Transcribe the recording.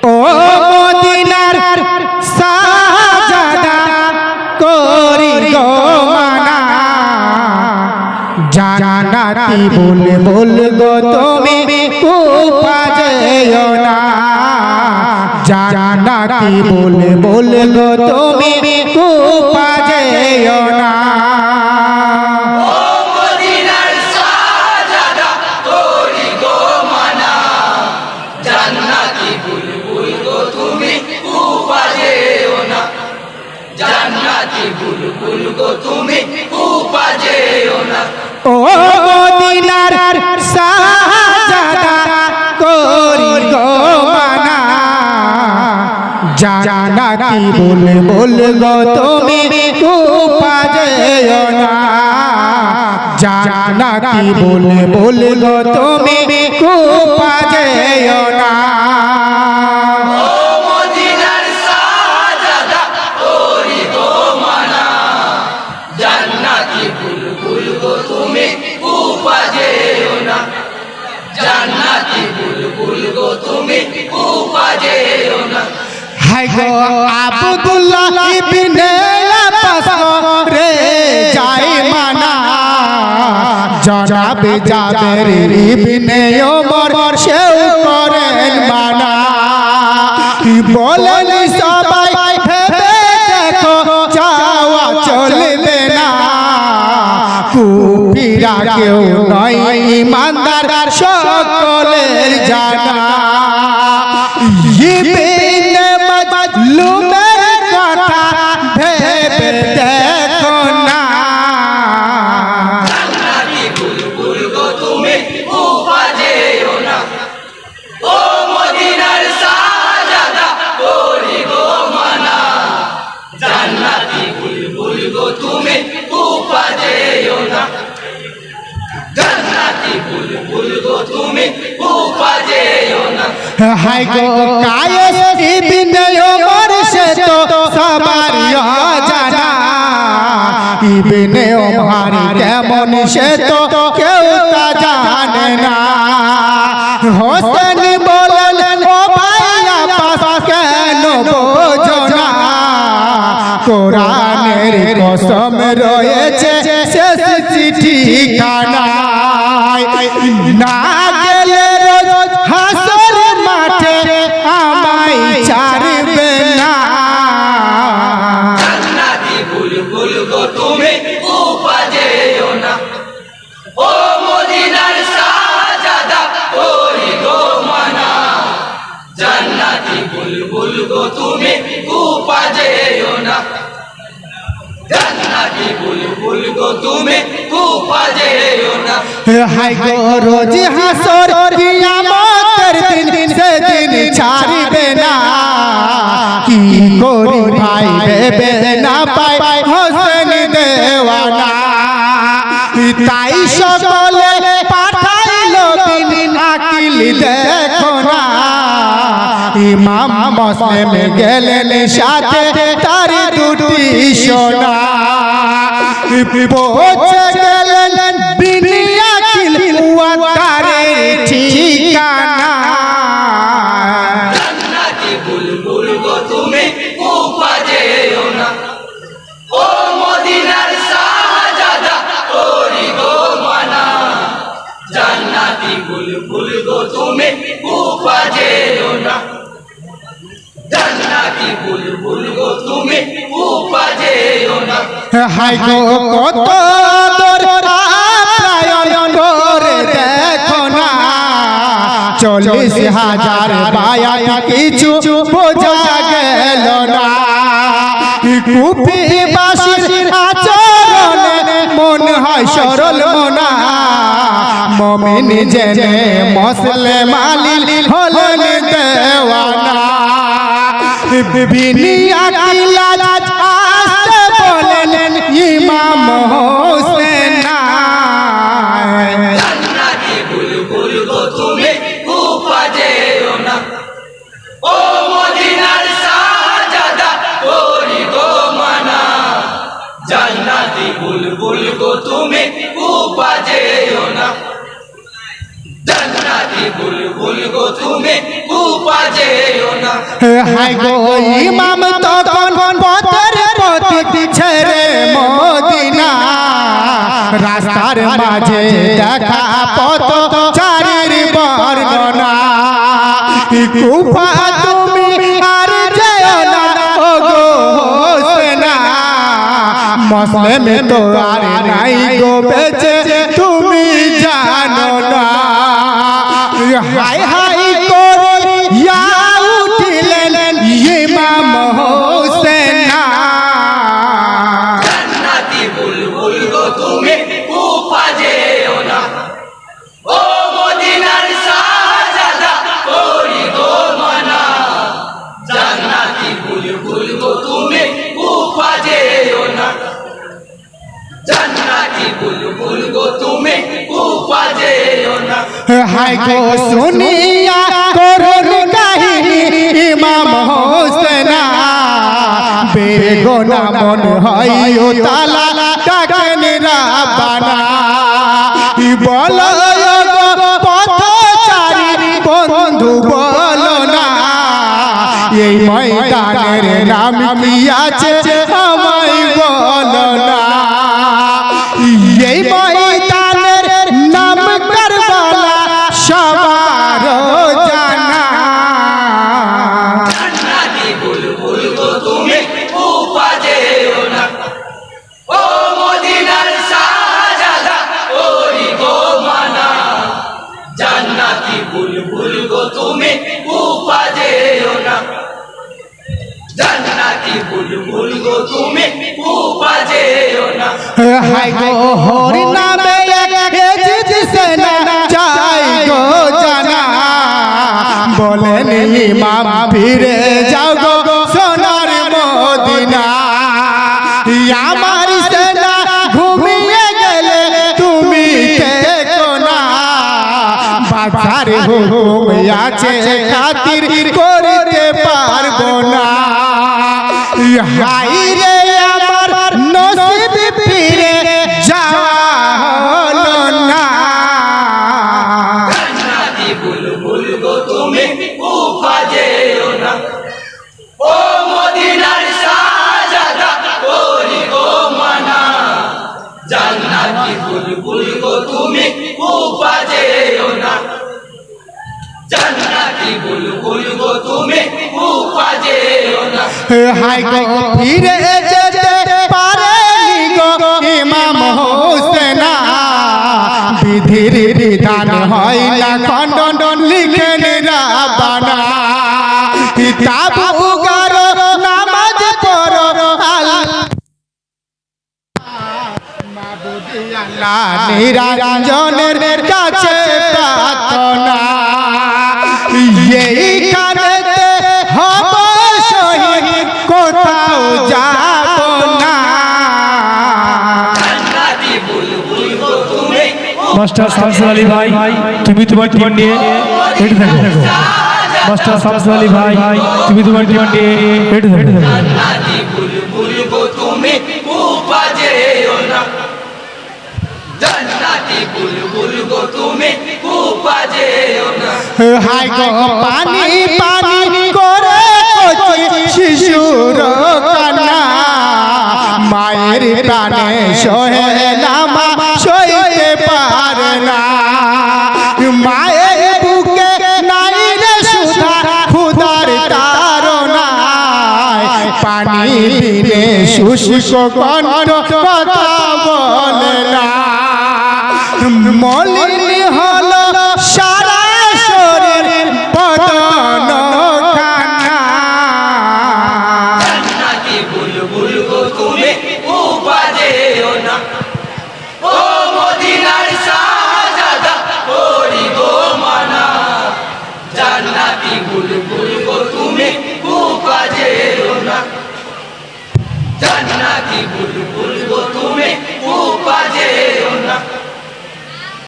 ও মদিনার সাজাদা করি গো মানা, জান্নাতি বুলবুল গো তুমি কুপা যেও না, জান্নাতি বুলবুল গো তুমি কুপা যেও না। ও মদিনার সাজাদা করি গো মানা, জান্নাতি বুলবুল গো তুমি কুপা যেও না, জান্নাতি বুলবুল গো তুমি কুপা যেও না। হায় গো আব্দুল্লাহ ইবনে আব্বাস রে যাই মানা, জনাবে জাবের ইবনে ওমর সেও করেন মানা, বলেন সবাই ভেবে দেখো যাওয়া চলবে না, কুফিরা কেউ নয় ইমানদার সকলের জানা। ইবনে মাজলুমের কথা ভেবে দেখো না, জান্নাতি বুলবুল গো তুমি কুপা যেও না, ও মদিনার সাজাদা করি গো মানা, জান্নাতি বুলবুল গো তুমি কুপা যেও না, জান্নাতি বুলবুল গো তুমি কুপা যেও না। হায় গো কায়েস ইবনে ওমর সে তো সবারই জানা, ইবনে ওমর কেমন সে তো কেউ তা জানে না। হোসেন বললেন ও ভাই আব্বাস কেন বোঝো না, কোরআনের কসম রয়েছে শেষ চিঠিখানায়, না গেলে রোজ হাসর মাঠে আমায় ছাড়বে না, জান্নাতি বুলবুল গো তুমি কুপা যেও না, ও মদিনার সাজাদা করি গো মানা, জান্নাতি বুলবুল গো তুমি কুপা যেও না, জান্নাতি বুলবুল গো তুমি কুপা যেও না। হায় গো রোজ হাসর কিয়ামতের দিন সেদিন ছাড়বে না, কি করি ভাই ভেবে না পাই হোসেন দেওয়ানা, তাই সকলে পাঠাইলো বিন আকিল দেখো না, ইমাম মুসলিম গেলেন সাথে তার দুটি সোনা, পৌঁছে গেলেন বিন আকিল ওয়াতারের ঠিকানা, জান্নাতি বুলবুল গো তুমি কুপা যেও না, ও মদিনার সাজাদা করি গো মানা, জান্নাতি বুলবুল গো তুমি কুপা যেও না, জান্নাতি বুলবুল গো তুমি কুপা যেও না। হায় গো কত আপ্যায়ন করে দেখো না, 40,000 বায়াত কিছু বোঝা গেল না, কুফিবাসীর আচরণে মন হয় সরল মনা, মুমিন জেনে মুসলিম আলী হলেন দেওয়ানা, বিন আকিল আসতে বলেন ইমাম হোসেন, জান্নাতি বুলবুল গো তুমি কুপা যেও না, ও মদিনার সাজাদা করি গো মানা, জান্নাতি বুলবুল গো তুমি কুপা যেও না, জান্নাতি বুলবুল গো তুমি কুপা যেও না। হাই গো ইমাম তখন পথের পথে ছেড়ে মদিনা রাস্তার মাঝে দেখা পথ চারির বর্ণনা কুফা তুমি আর যেও না ও গো হোসেনা মুসলিম তো আর নাই গো বেঁচে তুমি জানো না হাই হাই করে ইয়া উঠিলেন ইমাম হোসেনা জান্নাতি বুলবুল গো তুমি কুফা যেও না ও মদিনার শাহজাদা করি গো মানা জান্নাতি বুলবুল গো তুমি কুফা যেও না জান্নাতি বুলবুল গো তুমি কুফা যেও না হাই গো শুনিয়া করুন কাহিনী ইমাম হোসেনা বেগোনা মন হয় ও তালা ডাকেন রাব্বানা বলো গো পথচারী বন্ধু বলো না এই ময়দানের নাম কি আছে আমায় বলো না এই ময়দানের নাম কারবালা সবার জানা জান্নাতি বুলবুল গো তুমি কুফা যেও না ও মদিনার শাহজাদা করি গো মানা জান্নাতি বুলবুল গো তুমি কুফা যেও না জান্নাতি বুলবুল গো তুমি কুফা যেও না হাই গো হরি নামে জিতছে না চাই গো জানা বলেন ইমাম ফিরে যাও গো সোনার মদিনা আমার সেনা ঘুমিয়ে গেলে তুমি দেখো না বাজার হুকুম আছে খাতির করতে পারবো না হাই রে আমার নসিব ফিরে যাওয়া হলো না জান্নাতি বুলবুল গো তুমি কুফা যেও না ও মদিনার শাহজাদা করি গো মানা জান্নাতি বুলবুল গো তুমি কুফা যেও না জান্নাতি বুলবুল গো তুমি কুফা যেও না হাই গো ফিরে যেতে পারেনি গো ইমাম হোসেনা বিধির বিধান হয় না খণ্ডন লিখেন রাব্বানা কিতাব উগারো নামাজ পড়ো আল্লাহ নিরঞ্জনের কাছে প্রার্থনা এই কানেতে হব শহীদ কোথাও যাব না জান্নাতি বুলবুল গো তুমি মাস্টার শামসুল আলী ভাই তুমি তোমার টিম নিয়ে হেঁটে থাকো মাস্টার শামসুল আলী ভাই তুমি তোমার টিম নিয়ে হেঁটে থাকো জান্নাতি বুলবুল গো তুমি কুফা যেও না জান্নাতি বুলবুল গো তুমি কুফা যেও না হাই গো পানি পানি করে কচি শিশুর কান্না মায়ের প্রাণে সহে না মা সইতে পারে না মায়ের বুকে নাই রে সুধা ক্ষুধার তাড়নায় পানি বিনে শুষ্ক কণ্ঠ কথা বলে না মলিন হলো সারা শরীর বদন খানা জান্নাতি বুলবুল গো তুমি কুফা যেও না ও মদিনার শাহজাদা করি গো মানা জান্নাতি বুলবুল গো তুমি কুফা যেও না জান্নাতি বুলবুল